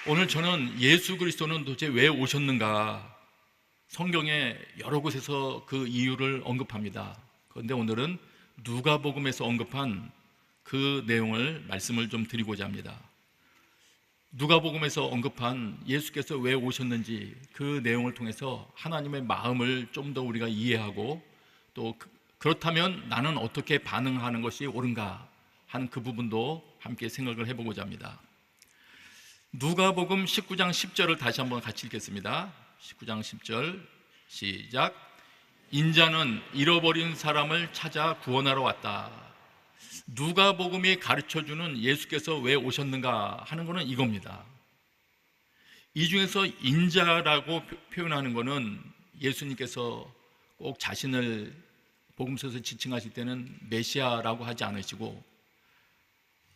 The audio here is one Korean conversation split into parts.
오늘 저는 예수 그리스도는 도대체 왜 오셨는가, 성경의 여러 곳에서 그 이유를 언급합니다. 그런데 오늘은 누가복음에서 언급한 그 내용을 말씀을 좀 드리고자 합니다. 누가복음에서 언급한 예수께서 왜 오셨는지 그 내용을 통해서 하나님의 마음을 좀 더 우리가 이해하고, 또 그렇다면 나는 어떻게 반응하는 것이 옳은가 하는 그 부분도 함께 생각을 해보고자 합니다. 누가복음 19장 10절을 다시 한번 같이 읽겠습니다. 19장 10절 시작. 인자는 잃어버린 사람을 찾아 구원하러 왔다. 누가복음이 가르쳐주는 예수께서 왜 오셨는가 하는 것은 이겁니다. 이 중에서 인자라고 표현하는 것은 예수님께서 꼭 자신을 복음서에서 지칭하실 때는 메시아라고 하지 않으시고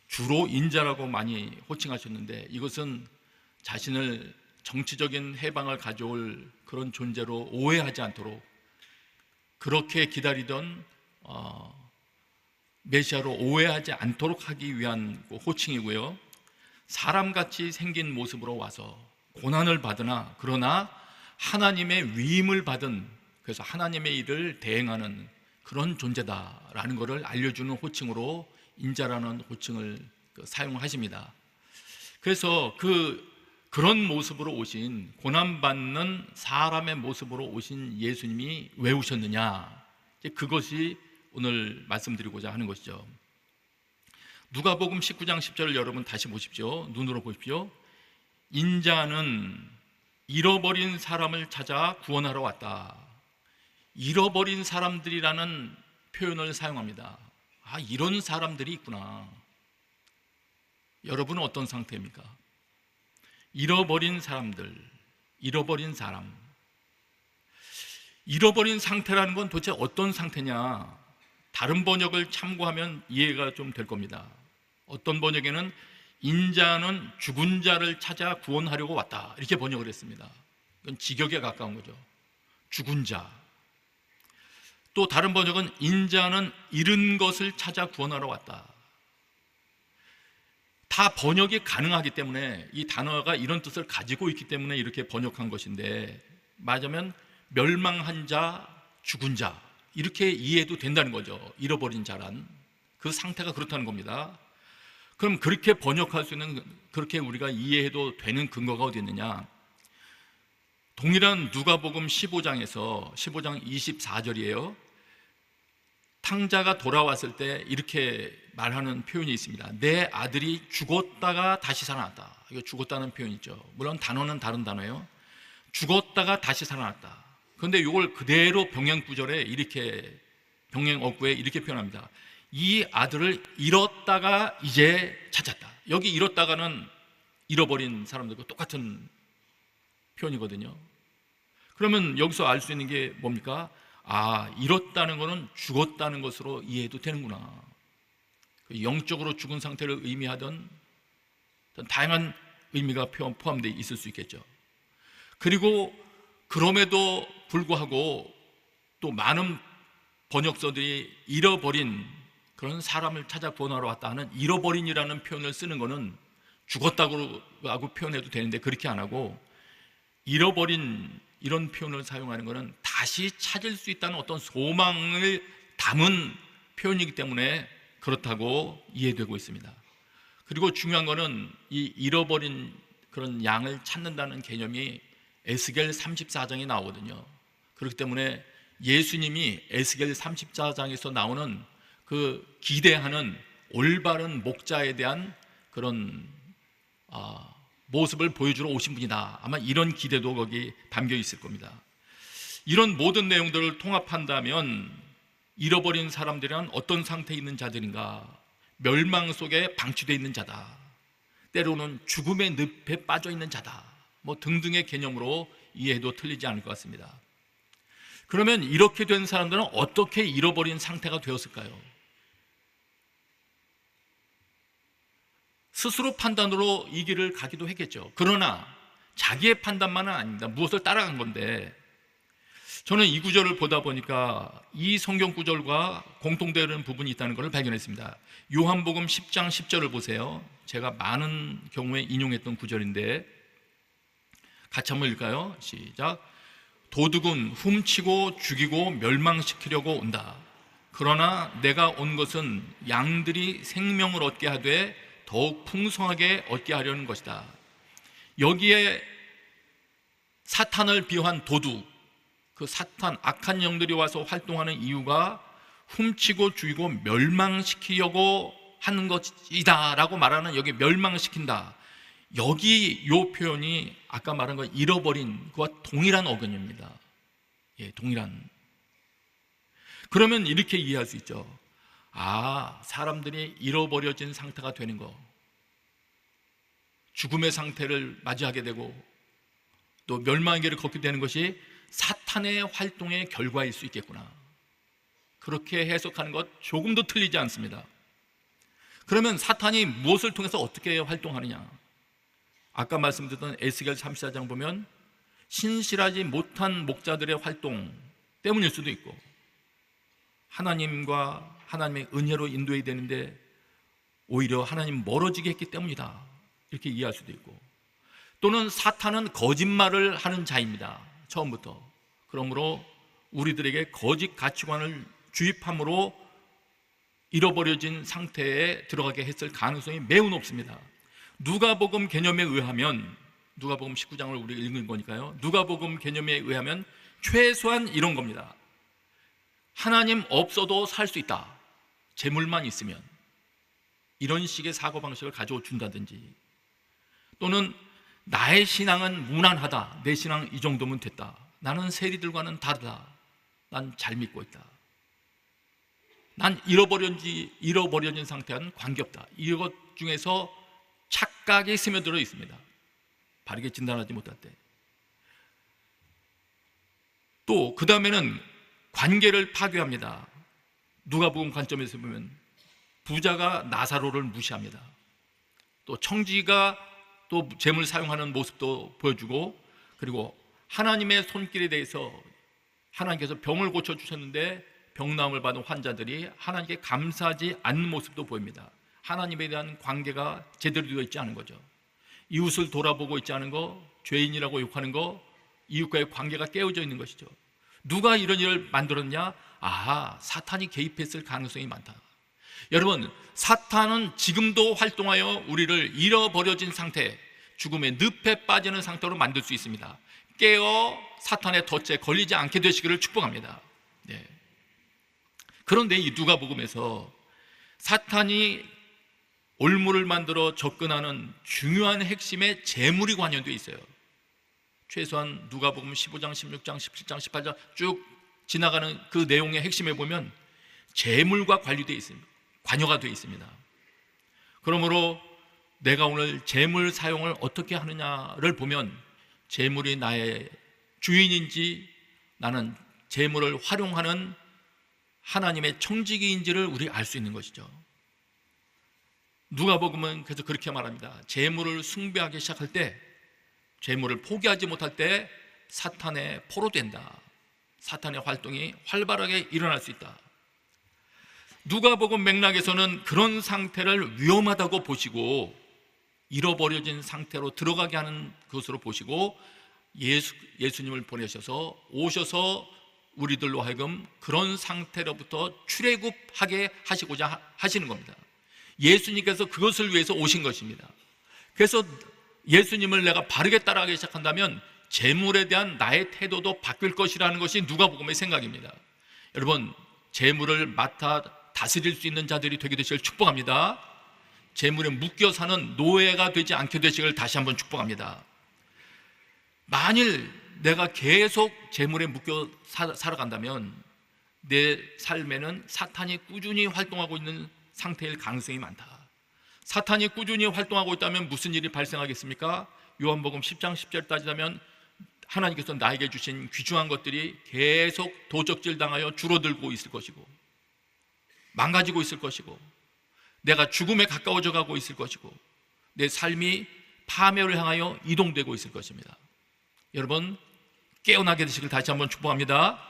주로 인자라고 많이 호칭하셨는데, 이것은 자신을 정치적인 해방을 가져올 그런 존재로 오해하지 않도록 그렇게 기다리던 메시아로 오해하지 않도록 하기 위한 호칭이고요. 사람같이 생긴 모습으로 와서 고난을 받으나 그러나 하나님의 위임을 받은, 그래서 하나님의 일을 대행하는 그런 존재다라는 것을 알려주는 호칭으로 인자라는 호칭을 사용하십니다. 그래서 그런 모습으로 오신, 고난받는 사람의 모습으로 오신 예수님이 왜 오셨느냐, 그것이 오늘 말씀드리고자 하는 것이죠. 누가복음 19장 10절을 여러분 다시 보십시오. 눈으로 보십시오. 인자는 잃어버린 사람을 찾아 구원하러 왔다. 잃어버린 사람들이라는 표현을 사용합니다. 이런 사람들이 있구나. 여러분은 어떤 상태입니까? 잃어버린 사람들, 잃어버린 사람. 잃어버린 상태라는 건 도대체 어떤 상태냐? 다른 번역을 참고하면 이해가 좀 될 겁니다. 어떤 번역에는 인자는 죽은 자를 찾아 구원하려고 왔다, 이렇게 번역을 했습니다. 이건 직역에 가까운 거죠. 죽은 자. 또 다른 번역은 인자는 잃은 것을 찾아 구원하러 왔다. 다 번역이 가능하기 때문에, 이 단어가 이런 뜻을 가지고 있기 때문에 이렇게 번역한 것인데, 맞으면 멸망한 자, 죽은 자, 이렇게 이해해도 된다는 거죠. 잃어버린 자란 그 상태가 그렇다는 겁니다. 그럼 그렇게 번역할 수 있는, 그렇게 우리가 이해해도 되는 근거가 어디 있느냐? 동일한 누가복음 15장 24절이에요. 탕자가 돌아왔을 때 이렇게 말하는 표현이 있습니다. 내 아들이 죽었다가 다시 살아났다. 이거 죽었다는 표현이죠. 물론 단어는 다른 단어예요. 죽었다가 다시 살아났다. 그런데 이걸 그대로 병행구절에 이렇게, 병행어구에 이렇게 표현합니다. 이 아들을 잃었다가 이제 찾았다. 여기 잃었다가는 잃어버린 사람들과 똑같은 표현이거든요. 그러면 여기서 알 수 있는 게 뭡니까? 잃었다는 것은 죽었다는 것으로 이해해도 되는구나. 영적으로 죽은 상태를 의미하던 다양한 의미가 포함되어 있을 수 있겠죠. 그리고 그럼에도 불구하고 또 많은 번역서들이 잃어버린 그런 사람을 찾아 구원하러 왔다 하는 잃어버린이라는 표현을 쓰는 것은 죽었다고 표현해도 되는데, 그렇게 안 하고 잃어버린 이런 표현을 사용하는 것은 다시 찾을 수 있다는 어떤 소망을 담은 표현이기 때문에 그렇다고 이해되고 있습니다. 그리고 중요한 것은 이 잃어버린 그런 양을 찾는다는 개념이 에스겔 34장에 나오거든요. 그렇기 때문에 예수님이 에스겔 34장에서 나오는 그 기대하는 올바른 목자에 대한 그런 모습을 보여주러 오신 분이다. 아마 이런 기대도 거기 담겨 있을 겁니다. 이런 모든 내용들을 통합한다면 잃어버린 사람들은 어떤 상태에 있는 자들인가? 멸망 속에 방치되어 있는 자다. 때로는 죽음의 늪에 빠져 있는 자다. 등등의 개념으로 이해해도 틀리지 않을 것 같습니다. 그러면 이렇게 된 사람들은 어떻게 잃어버린 상태가 되었을까요? 스스로 판단으로 이 길을 가기도 했겠죠. 그러나 자기의 판단만은 아닙니다. 무엇을 따라간 건데, 저는 이 구절을 보다 보니까 이 성경 구절과 공통되는 부분이 있다는 것을 발견했습니다. 요한복음 10장 10절을 보세요. 제가 많은 경우에 인용했던 구절인데, 같이 한번 읽을까요? 시작. 도둑은 훔치고 죽이고 멸망시키려고 온다. 그러나 내가 온 것은 양들이 생명을 얻게 하되 더욱 풍성하게 얻게 하려는 것이다. 여기에 사탄을 비유한 도둑, 그 사탄, 악한 영들이 와서 활동하는 이유가 훔치고 죽이고 멸망시키려고 하는 것이다 라고 말하는, 여기 멸망시킨다, 여기 요 표현이 아까 말한 거 잃어버린 그와 동일한 어근입니다. 예, 동일한. 그러면 이렇게 이해할 수 있죠. 아, 사람들이 잃어버려진 상태가 되는 거, 죽음의 상태를 맞이하게 되고 또 멸망의 길을 걷게 되는 것이 사탄의 활동의 결과일 수 있겠구나, 그렇게 해석하는 것 조금도 틀리지 않습니다. 그러면 사탄이 무엇을 통해서 어떻게 활동하느냐? 아까 말씀드렸던 에스겔 34장 보면 신실하지 못한 목자들의 활동 때문일 수도 있고, 하나님과 하나님의 은혜로 인도해야 되는데 오히려 하나님 멀어지게 했기 때문이다, 이렇게 이해할 수도 있고, 또는 사탄은 거짓말을 하는 자입니다, 처음부터. 그러므로 우리들에게 거짓 가치관을 주입함으로 잃어버려진 상태에 들어가게 했을 가능성이 매우 높습니다. 누가복음 개념에 의하면, 누가복음 19장을 우리가 읽은 거니까요, 누가복음 개념에 의하면 최소한 이런 겁니다. 하나님 없어도 살 수 있다, 재물만 있으면. 이런 식의 사고방식을 가져준다든지, 또는 나의 신앙은 무난하다, 내 신앙 이 정도면 됐다, 나는 세리들과는 다르다, 난 잘 믿고 있다, 난 잃어버려진 상태와는 관계없다, 이것 중에서 착각이 스며들어 있습니다. 바르게 진단하지 못할 때. 또 그 다음에는 관계를 파괴합니다. 누가복음 관점에서 보면 부자가 나사로를 무시합니다. 또 청지가 또 재물 사용하는 모습도 보여주고, 그리고 하나님의 손길에 대해서 하나님께서 병을 고쳐주셨는데 병나음을 받은 환자들이 하나님께 감사하지 않는 모습도 보입니다. 하나님에 대한 관계가 제대로 되어 있지 않은 거죠. 이웃을 돌아보고 있지 않은 거, 죄인이라고 욕하는 거, 이웃과의 관계가 깨어져 있는 것이죠. 누가 이런 일을 만들었냐? 아, 사탄이 개입했을 가능성이 많다. 여러분, 사탄은 지금도 활동하여 우리를 잃어버려진 상태, 죽음의 늪에 빠지는 상태로 만들 수 있습니다. 깨어 사탄의 덫에 걸리지 않게 되시기를 축복합니다. 네. 그런데 이 누가복음에서 사탄이 올무를 만들어 접근하는 중요한 핵심에 재물이 관련되어 있어요. 최소한 누가복음 15장, 16장, 17장, 18장 쭉 지나가는 그 내용의 핵심에 보면 재물과 관련되어 있습니다. 관여가 되어 있습니다. 그러므로 내가 오늘 재물 사용을 어떻게 하느냐를 보면 재물이 나의 주인인지 나는 재물을 활용하는 하나님의 청지기인지를 우리 알 수 있는 것이죠. 누가복음은 그래서 그렇게 말합니다. 재물을 숭배하기 시작할 때, 재물을 포기하지 못할 때 사탄의 포로된다. 사탄의 활동이 활발하게 일어날 수 있다. 누가복음 맥락에서는 그런 상태를 위험하다고 보시고 잃어버려진 상태로 들어가게 하는 것으로 보시고 예수님을 보내셔서 오셔서 우리들로 하여금 그런 상태로부터 출애굽하게 하시고자 하시는 겁니다. 예수님께서 그것을 위해서 오신 것입니다. 그래서 예수님을 내가 바르게 따라가기 시작한다면 재물에 대한 나의 태도도 바뀔 것이라는 것이 누가복음의 생각입니다. 여러분, 재물을 맡아 다스릴 수 있는 자들이 되게 되시길 축복합니다. 재물에 묶여 사는 노예가 되지 않게 되시길 다시 한번 축복합니다. 만일 내가 계속 재물에 묶여 살아간다면 내 삶에는 사탄이 꾸준히 활동하고 있는 상태일 가능성이 많다. 사탄이 꾸준히 활동하고 있다면 무슨 일이 발생하겠습니까? 요한복음 10장 10절 따지자면 하나님께서 나에게 주신 귀중한 것들이 계속 도적질 당하여 줄어들고 있을 것이고, 망가지고 있을 것이고, 내가 죽음에 가까워져 가고 있을 것이고, 내 삶이 파멸을 향하여 이동되고 있을 것입니다. 여러분, 깨어나게 되시길 다시 한번 축복합니다.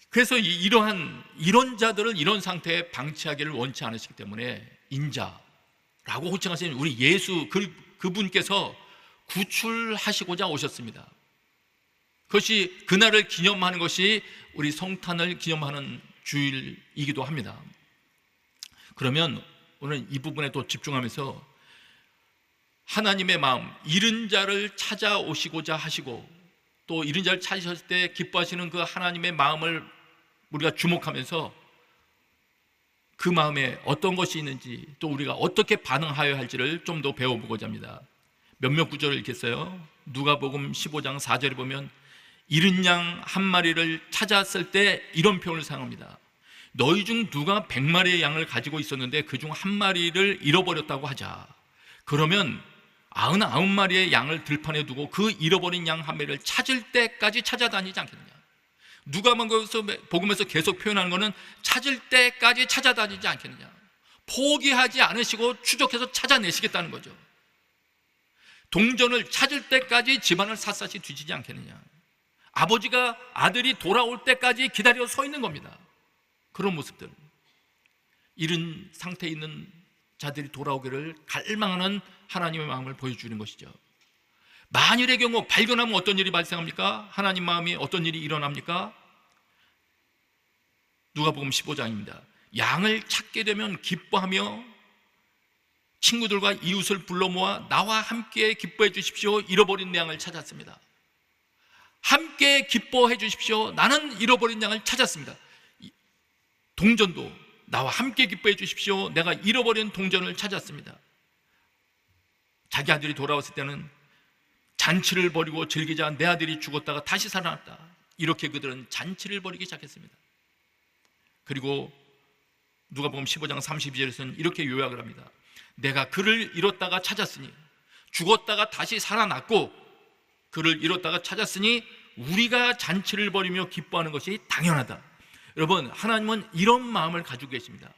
그래서 이런 자들을 이런 상태에 방치하기를 원치 않으시기 때문에 인자라고 호칭하시는 우리 예수 그분께서 구출하시고자 오셨습니다. 그것이 그날을 기념하는 것이 우리 성탄을 기념하는 주일이기도 합니다. 그러면 오늘 이 부분에 또 집중하면서 하나님의 마음, 잃은 자를 찾아오시고자 하시고 또 잃은 자를 찾으셨을 때 기뻐하시는 그 하나님의 마음을 우리가 주목하면서 그 마음에 어떤 것이 있는지 또 우리가 어떻게 반응하여야 할지를 좀 더 배워보고자 합니다. 몇몇 구절을 읽겠어요. 누가복음 15장 4절에 보면 잃은 양 한 마리를 찾았을 때 이런 표현을 사용합니다. 너희 중 누가 100마리의 양을 가지고 있었는데 그 중 한 마리를 잃어버렸다고 하자. 그러면 99마리의 양을 들판에 두고 그 잃어버린 양 한 마리를 찾을 때까지 찾아다니지 않겠느냐. 누가복음에서 계속 표현하는 것은 찾을 때까지 찾아다니지 않겠느냐. 포기하지 않으시고 추적해서 찾아내시겠다는 거죠. 동전을 찾을 때까지 집안을 샅샅이 뒤지지 않겠느냐. 아버지가 아들이 돌아올 때까지 기다려 서 있는 겁니다. 그런 모습들, 이런 상태에 있는 자들이 돌아오기를 갈망하는 하나님의 마음을 보여주는 것이죠. 만일의 경우 발견하면 어떤 일이 발생합니까? 하나님 마음이 어떤 일이 일어납니까? 누가복음 15장입니다. 양을 찾게 되면 기뻐하며 친구들과 이웃을 불러 모아 나와 함께 기뻐해 주십시오. 잃어버린 내 양을 찾았습니다. 함께 기뻐해 주십시오. 나는 잃어버린 양을 찾았습니다. 동전도 나와 함께 기뻐해 주십시오. 내가 잃어버린 동전을 찾았습니다. 자기 아들이 돌아왔을 때는 잔치를 벌이고 즐기자, 내 아들이 죽었다가 다시 살아났다. 이렇게 그들은 잔치를 벌이기 시작했습니다. 그리고 누가복음 15장 32절에서는 이렇게 요약을 합니다. 내가 그를 잃었다가 찾았으니, 죽었다가 다시 살아났고 그를 잃었다가 찾았으니 우리가 잔치를 벌이며 기뻐하는 것이 당연하다. 여러분, 하나님은 이런 마음을 가지고 계십니다.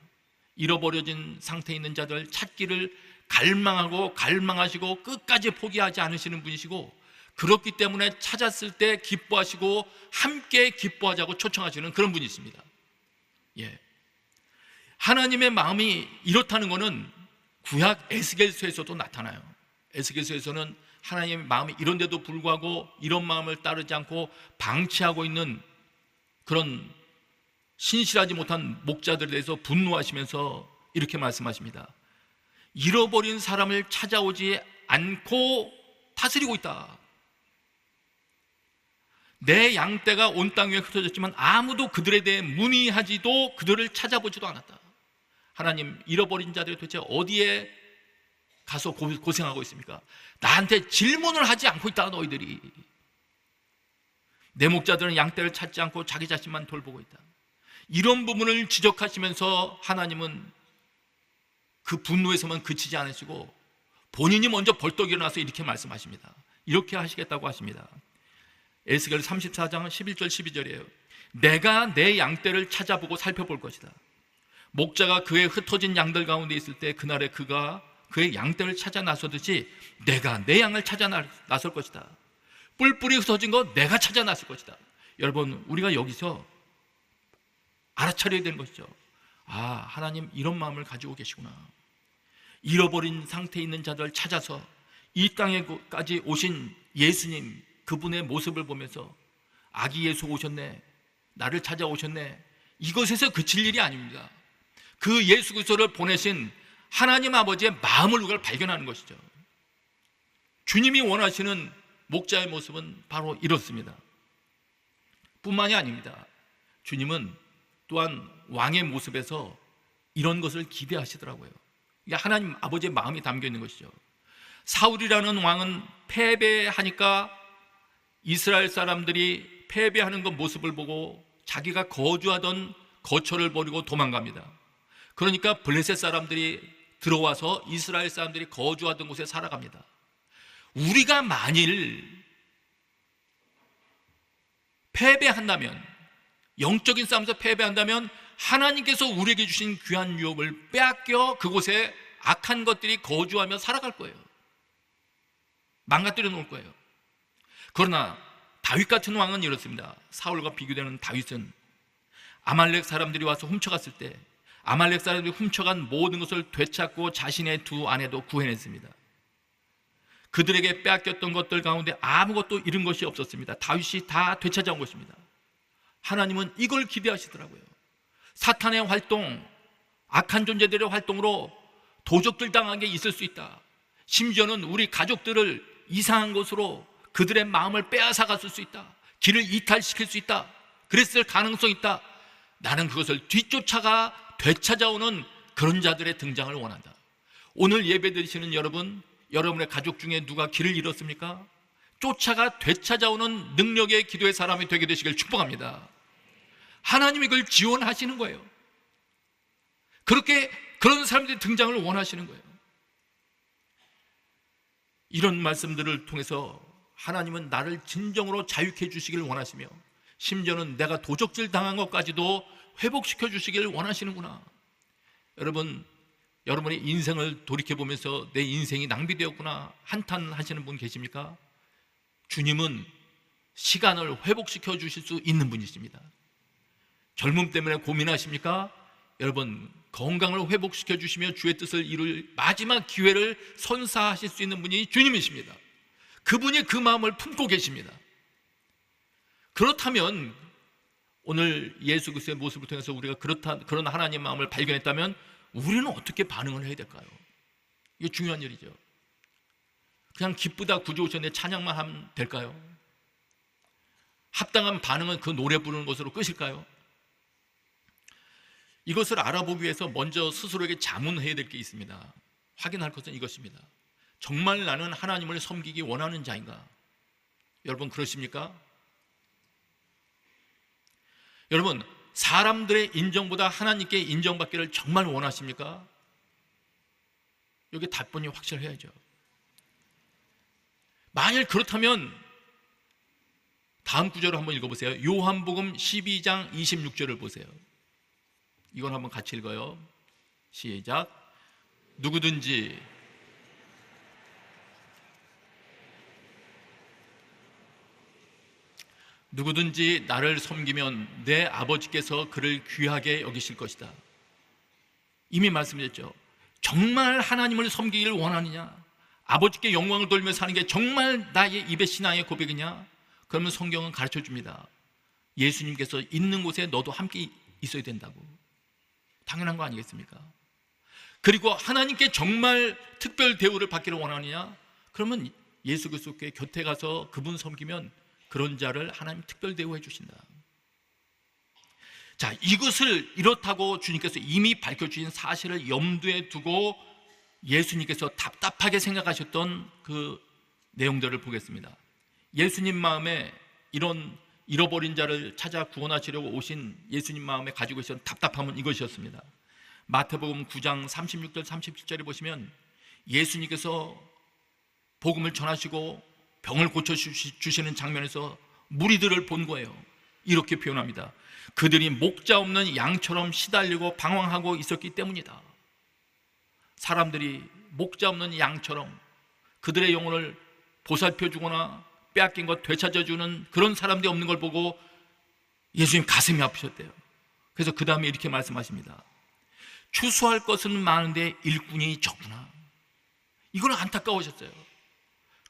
잃어버려진 상태에 있는 자들 찾기를 갈망하고 갈망하시고 끝까지 포기하지 않으시는 분이시고, 그렇기 때문에 찾았을 때 기뻐하시고 함께 기뻐하자고 초청하시는 그런 분이십니다. 예. 하나님의 마음이 이렇다는 것은 구약 에스겔서에서도 나타나요. 에스겔서에서는 하나님의 마음이 이런데도 불구하고 이런 마음을 따르지 않고 방치하고 있는 그런 신실하지 못한 목자들에 대해서 분노하시면서 이렇게 말씀하십니다. 잃어버린 사람을 찾아오지 않고 다스리고 있다. 내 양떼가 온 땅 위에 흩어졌지만 아무도 그들에 대해 문의하지도 그들을 찾아보지도 않았다. 하나님, 잃어버린 자들이 도대체 어디에 가서 고생하고 있습니까? 나한테 질문을 하지 않고 있다. 너희들이 내 목자들은 양떼를 찾지 않고 자기 자신만 돌보고 있다. 이런 부분을 지적하시면서 하나님은 그 분노에서만 그치지 않으시고 본인이 먼저 벌떡 일어나서 이렇게 말씀하십니다. 이렇게 하시겠다고 하십니다. 에스겔 34장 11절 12절이에요. 내가 내 양떼를 찾아보고 살펴볼 것이다. 목자가 그의 흩어진 양들 가운데 있을 때 그날에 그가 그의 양떼를 찾아 나서듯이 내가 내 양을 찾아 나설 것이다. 뿔뿔이 흩어진 거 내가 찾아 나설 것이다. 여러분, 우리가 여기서 알아차려야 되는 것이죠. 아, 하나님 이런 마음을 가지고 계시구나. 잃어버린 상태에 있는 자들 찾아서 이 땅에까지 오신 예수님, 그분의 모습을 보면서 아기 예수 오셨네, 나를 찾아오셨네, 이것에서 그칠 일이 아닙니다. 그 예수 그리스도를 보내신 하나님 아버지의 마음을 우리가 발견하는 것이죠. 주님이 원하시는 목자의 모습은 바로 이렇습니다. 뿐만이 아닙니다. 주님은 또한 왕의 모습에서 이런 것을 기대하시더라고요. 이게 하나님 아버지의 마음이 담겨 있는 것이죠. 사울이라는 왕은 패배하니까 이스라엘 사람들이 패배하는 그 모습을 보고 자기가 거주하던 거처를 버리고 도망갑니다. 그러니까 블레셋 사람들이 들어와서 이스라엘 사람들이 거주하던 곳에 살아갑니다. 우리가 만일 패배한다면, 영적인 싸움에서 패배한다면 하나님께서 우리에게 주신 귀한 유업을 빼앗겨 그곳에 악한 것들이 거주하며 살아갈 거예요. 망가뜨려 놓을 거예요. 그러나 다윗 같은 왕은 이렇습니다. 사울과 비교되는 다윗은 아말렉 사람들이 와서 훔쳐갔을 때 아말렉 사람들이 훔쳐간 모든 것을 되찾고 자신의 두 아내도 구해냈습니다. 그들에게 빼앗겼던 것들 가운데 아무것도 잃은 것이 없었습니다. 다윗이 다 되찾아온 것입니다. 하나님은 이걸 기대하시더라고요. 사탄의 활동, 악한 존재들의 활동으로 도적들 당한 게 있을 수 있다. 심지어는 우리 가족들을 이상한 곳으로 그들의 마음을 빼앗아 갔을 수 있다. 길을 이탈시킬 수 있다. 그랬을 가능성이 있다. 나는 그것을 뒤쫓아가 되찾아오는 그런 자들의 등장을 원한다. 오늘 예배 드리시는 여러분, 여러분의 가족 중에 누가 길을 잃었습니까? 쫓아가 되찾아오는 능력의 기도의 사람이 되게 되시길 축복합니다. 하나님이 그걸 지원하시는 거예요. 그렇게 그런 사람들의 등장을 원하시는 거예요. 이런 말씀들을 통해서 하나님은 나를 진정으로 자유케 해주시기를 원하시며, 심지어는 내가 도적질 당한 것까지도 회복시켜 주시기를 원하시는구나. 여러분, 여러분의 인생을 돌이켜보면서 내 인생이 낭비되었구나 한탄하시는 분 계십니까? 주님은 시간을 회복시켜 주실 수 있는 분이십니다. 젊음 때문에 고민하십니까? 여러분, 건강을 회복시켜 주시며 주의 뜻을 이룰 마지막 기회를 선사하실 수 있는 분이 주님이십니다. 그분이 그 마음을 품고 계십니다. 그렇다면 오늘 예수 그리스도의 모습을 통해서 우리가 그런 하나님의 마음을 발견했다면 우리는 어떻게 반응을 해야 될까요? 이게 중요한 일이죠. 그냥 기쁘다 구주오셨네 찬양만 하면 될까요? 합당한 반응은 그 노래 부르는 것으로 끝일까요? 이것을 알아보기 위해서 먼저 스스로에게 자문해야 될 게 있습니다. 확인할 것은 이것입니다. 정말 나는 하나님을 섬기기 원하는 자인가? 여러분, 그러십니까? 여러분, 사람들의 인정보다 하나님께 인정받기를 정말 원하십니까? 여기 답변이 확실해야죠. 만일 그렇다면 다음 구절을 한번 읽어보세요. 요한복음 12장 26절을 보세요. 이건 한번 같이 읽어요. 시작. 누구든지 나를 섬기면 내 아버지께서 그를 귀하게 여기실 것이다. 이미 말씀드렸죠. 정말 하나님을 섬기기를 원하느냐? 아버지께 영광을 돌며 사는 게 정말 나의 입의 신앙의 고백이냐? 그러면 성경은 가르쳐 줍니다. 예수님께서 있는 곳에 너도 함께 있어야 된다고. 당연한 거 아니겠습니까? 그리고 하나님께 정말 특별 대우를 받기를 원하느냐? 그러면 예수 그리스도께 곁에 가서 그분 섬기면 그런 자를 하나님 특별 대우해 주신다. 자, 이것을 이렇다고 주님께서 이미 밝혀주신 사실을 염두에 두고 예수님께서 답답하게 생각하셨던 그 내용들을 보겠습니다. 예수님 마음에 이런 잃어버린 자를 찾아 구원하시려고 오신 예수님 마음에 가지고 있었던 답답함은 이것이었습니다. 마태복음 9장 36절 37절에 보시면 예수님께서 복음을 전하시고 병을 고쳐주시는 장면에서 무리들을 본 거예요. 이렇게 표현합니다. 그들이 목자 없는 양처럼 시달리고 방황하고 있었기 때문이다. 사람들이 목자 없는 양처럼 그들의 영혼을 보살펴주거나 빼앗긴 것 되찾아주는 그런 사람들이 없는 걸 보고 예수님 가슴이 아프셨대요. 그래서 그 다음에 이렇게 말씀하십니다. 추수할 것은 많은데 일꾼이 적구나. 이걸 안타까우셨어요.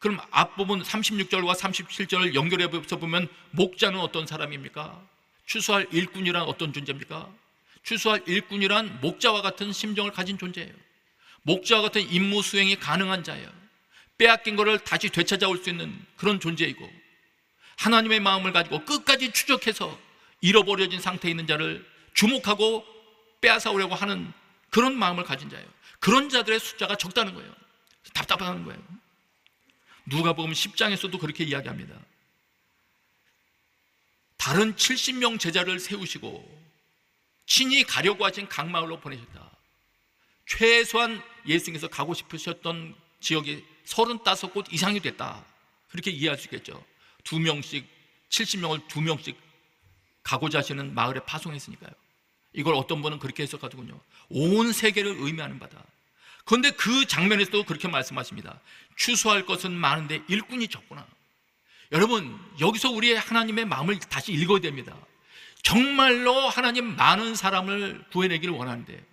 그럼 앞부분 36절과 37절을 연결해서 보면 목자는 어떤 사람입니까? 추수할 일꾼이란 어떤 존재입니까? 추수할 일꾼이란 목자와 같은 심정을 가진 존재예요. 목자와 같은 임무 수행이 가능한 자예요. 빼앗긴 것을 다시 되찾아올 수 있는 그런 존재이고, 하나님의 마음을 가지고 끝까지 추적해서 잃어버려진 상태에 있는 자를 주목하고 빼앗아오려고 하는 그런 마음을 가진 자예요. 그런 자들의 숫자가 적다는 거예요. 답답한 거예요. 누가복음 10장에서도 그렇게 이야기합니다. 다른 70명 제자를 세우시고 친히 가려고 하신 각 마을로 보내셨다. 최소한 예수님께서 가고 싶으셨던 지역이 35곳 이상이 됐다. 그렇게 이해할 수 있겠죠. 2명씩 70명을 2명씩 가고자 하시는 마을에 파송했으니까요. 이걸 어떤 분은 그렇게 해석하더군요. 온 세계를 의미하는 바다. 그런데 그 장면에서도 그렇게 말씀하십니다. 추수할 것은 많은데 일꾼이 적구나. 여러분, 여기서 우리의 하나님의 마음을 다시 읽어야 됩니다. 정말로 하나님 많은 사람을 구해내기를 원하는데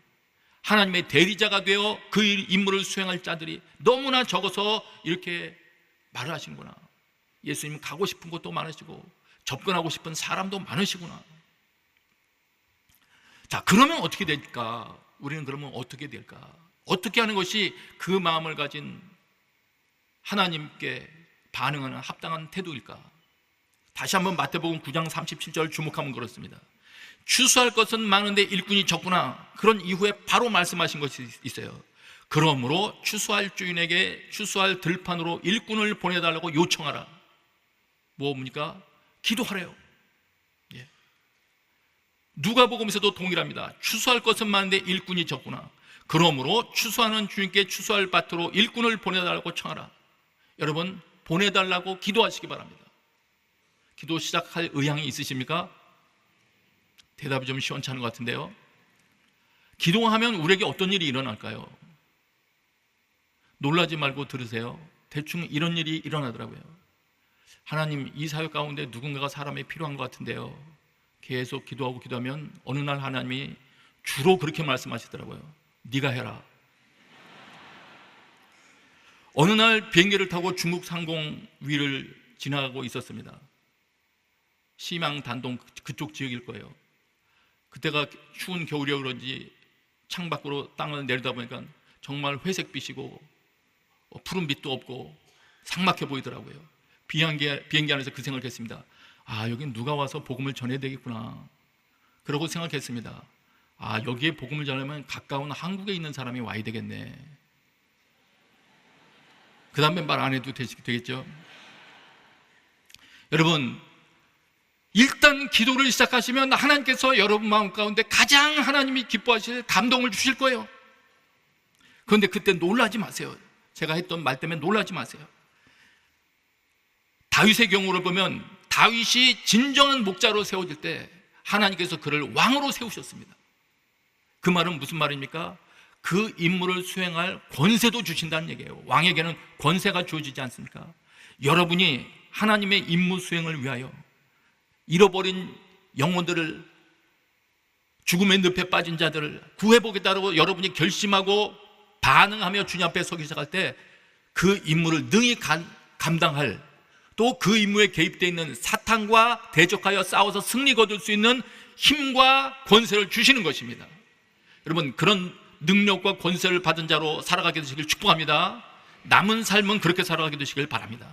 하나님의 대리자가 되어 그 임무를 수행할 자들이 너무나 적어서 이렇게 말을 하시는구나. 예수님 가고 싶은 곳도 많으시고 접근하고 싶은 사람도 많으시구나. 자, 그러면 어떻게 될까? 우리는 그러면 어떻게 될까? 어떻게 하는 것이 그 마음을 가진 하나님께 반응하는 합당한 태도일까? 다시 한번 마태복음 9장 37절 주목하면 그렇습니다. 추수할 것은 많은데 일꾼이 적구나. 그런 이후에 바로 말씀하신 것이 있어요. 그러므로 추수할 주인에게 추수할 들판으로 일꾼을 보내달라고 요청하라. 뭡니까? 기도하래요. 예. 누가복음에서도 동일합니다. 추수할 것은 많은데 일꾼이 적구나. 그러므로 추수하는 주인께 추수할 밭으로 일꾼을 보내달라고 청하라. 여러분, 보내달라고 기도하시기 바랍니다. 기도 시작할 의향이 있으십니까? 대답이 좀 시원찮은 것 같은데요. 기도하면 우리에게 어떤 일이 일어날까요? 놀라지 말고 들으세요. 대충 이런 일이 일어나더라고요. 하나님, 이 사회 가운데 누군가가 사람이 필요한 것 같은데요. 계속 기도하고 기도하면 어느 날 하나님이 주로 그렇게 말씀하시더라고요. 네가 해라. 어느 날 비행기를 타고 중국 상공 위를 지나가고 있었습니다. 시망 단동 그쪽 지역일 거예요. 그때가 추운 겨울이라 그런지 창밖으로 땅을 내려다보니까 정말 회색빛이고 푸른 빛도 없고 삭막해 보이더라고요. 비행기 안에서 그 생각을 했습니다. 아, 여긴 누가 와서 복음을 전해야 되겠구나. 그러고 생각했습니다. 아, 여기에 복음을 전하면 가까운 한국에 있는 사람이 와야 되겠네. 그 다음에 말 안 해도 되겠죠? 여러분, 일단 기도를 시작하시면 하나님께서 여러분 마음 가운데 가장 하나님이 기뻐하실 감동을 주실 거예요. 그런데 그때 놀라지 마세요. 제가 했던 말 때문에 놀라지 마세요. 다윗의 경우를 보면 다윗이 진정한 목자로 세워질 때 하나님께서 그를 왕으로 세우셨습니다. 그 말은 무슨 말입니까? 그 임무를 수행할 권세도 주신다는 얘기예요. 왕에게는 권세가 주어지지 않습니까? 여러분이 하나님의 임무 수행을 위하여 잃어버린 영혼들을, 죽음의 늪에 빠진 자들을 구해보겠다고 여러분이 결심하고 반응하며 주님 앞에 서기 시작할 때 그 임무를 능히 감당할, 또 그 임무에 개입되어 있는 사탄과 대적하여 싸워서 승리 거둘 수 있는 힘과 권세를 주시는 것입니다. 여러분, 그런 능력과 권세를 받은 자로 살아가게 되시길 축복합니다. 남은 삶은 그렇게 살아가게 되시길 바랍니다.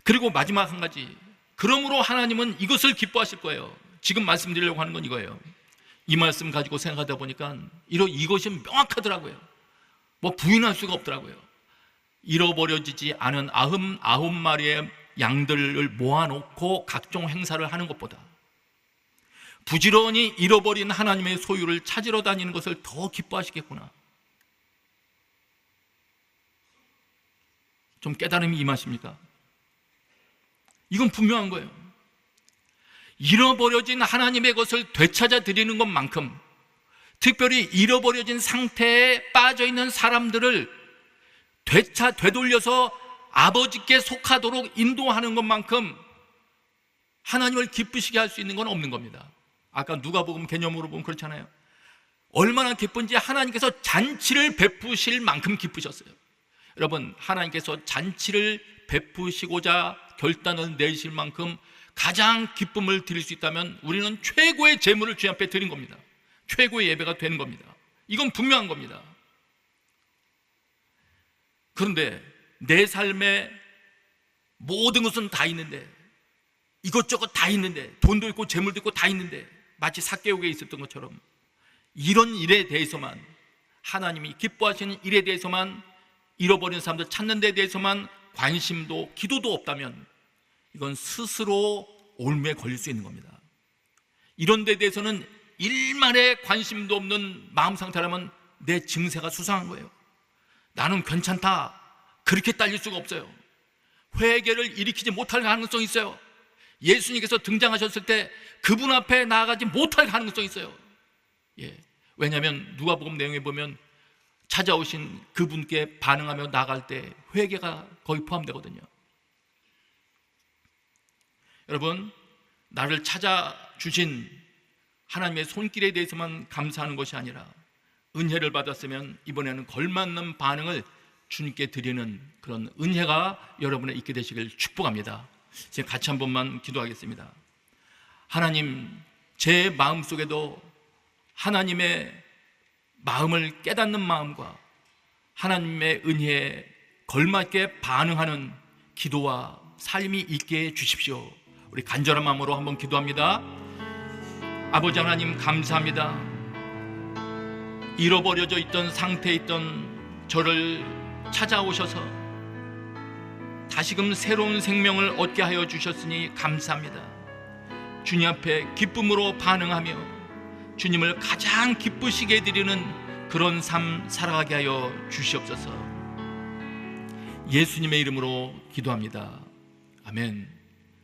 그리고 마지막 한 가지, 그러므로 하나님은 이것을 기뻐하실 거예요. 지금 말씀드리려고 하는 건 이거예요. 이 말씀 가지고 생각하다 보니까 이것이 명확하더라고요. 뭐 부인할 수가 없더라고요. 잃어버려지지 않은 99마리의 양들을 모아놓고 각종 행사를 하는 것보다 부지런히 잃어버린 하나님의 소유를 찾으러 다니는 것을 더 기뻐하시겠구나. 좀 깨달음이 임하십니까? 이건 분명한 거예요. 잃어버려진 하나님의 것을 되찾아 드리는 것만큼, 특별히 잃어버려진 상태에 빠져 있는 사람들을 되돌려서 아버지께 속하도록 인도하는 것만큼 하나님을 기쁘시게 할 수 있는 건 없는 겁니다. 아까 누가복음 개념으로 보면 그렇잖아요. 얼마나 기쁜지 하나님께서 잔치를 베푸실 만큼 기쁘셨어요. 여러분, 하나님께서 잔치를 베푸시고자 결단을 내실 만큼 가장 기쁨을 드릴 수 있다면 우리는 최고의 제물을 주님 앞에 드린 겁니다. 최고의 예배가 되는 겁니다. 이건 분명한 겁니다. 그런데 내 삶에 모든 것은 다 있는데, 이것저것 다 있는데, 돈도 있고 재물도 있고 다 있는데, 마치 삭개옥에 있었던 것처럼 이런 일에 대해서만, 하나님이 기뻐하시는 일에 대해서만, 잃어버린 사람들 찾는 데 대해서만 관심도 기도도 없다면 이건 스스로 올무에 걸릴 수 있는 겁니다. 이런 데 대해서는 일말의 관심도 없는 마음 상태라면 내 증세가 수상한 거예요. 나는 괜찮다, 그렇게 딸릴 수가 없어요. 회개를 일으키지 못할 가능성이 있어요. 예수님께서 등장하셨을 때 그분 앞에 나아가지 못할 가능성이 있어요. 왜냐하면 누가복음 내용에 보면 찾아오신 그분께 반응하며 나아갈 때 회개가 거의 포함되거든요. 여러분, 나를 찾아주신 하나님의 손길에 대해서만 감사하는 것이 아니라 은혜를 받았으면 이번에는 걸맞는 반응을 주님께 드리는 그런 은혜가 여러분의 있게 되시길 축복합니다. 지금 같이 한 번만 기도하겠습니다. 하나님, 제 마음속에도 하나님의 마음을 깨닫는 마음과 하나님의 은혜에 걸맞게 반응하는 기도와 삶이 있게 해 주십시오. 우리 간절한 마음으로 한번 기도합니다. 아버지 하나님, 감사합니다. 잃어버려져 있던 상태에 있던 저를 찾아오셔서 다시금 새로운 생명을 얻게 하여 주셨으니 감사합니다. 주님 앞에 기쁨으로 반응하며 주님을 가장 기쁘시게 해드리는 그런 삶 살아가게 하여 주시옵소서. 예수님의 이름으로 기도합니다. 아멘.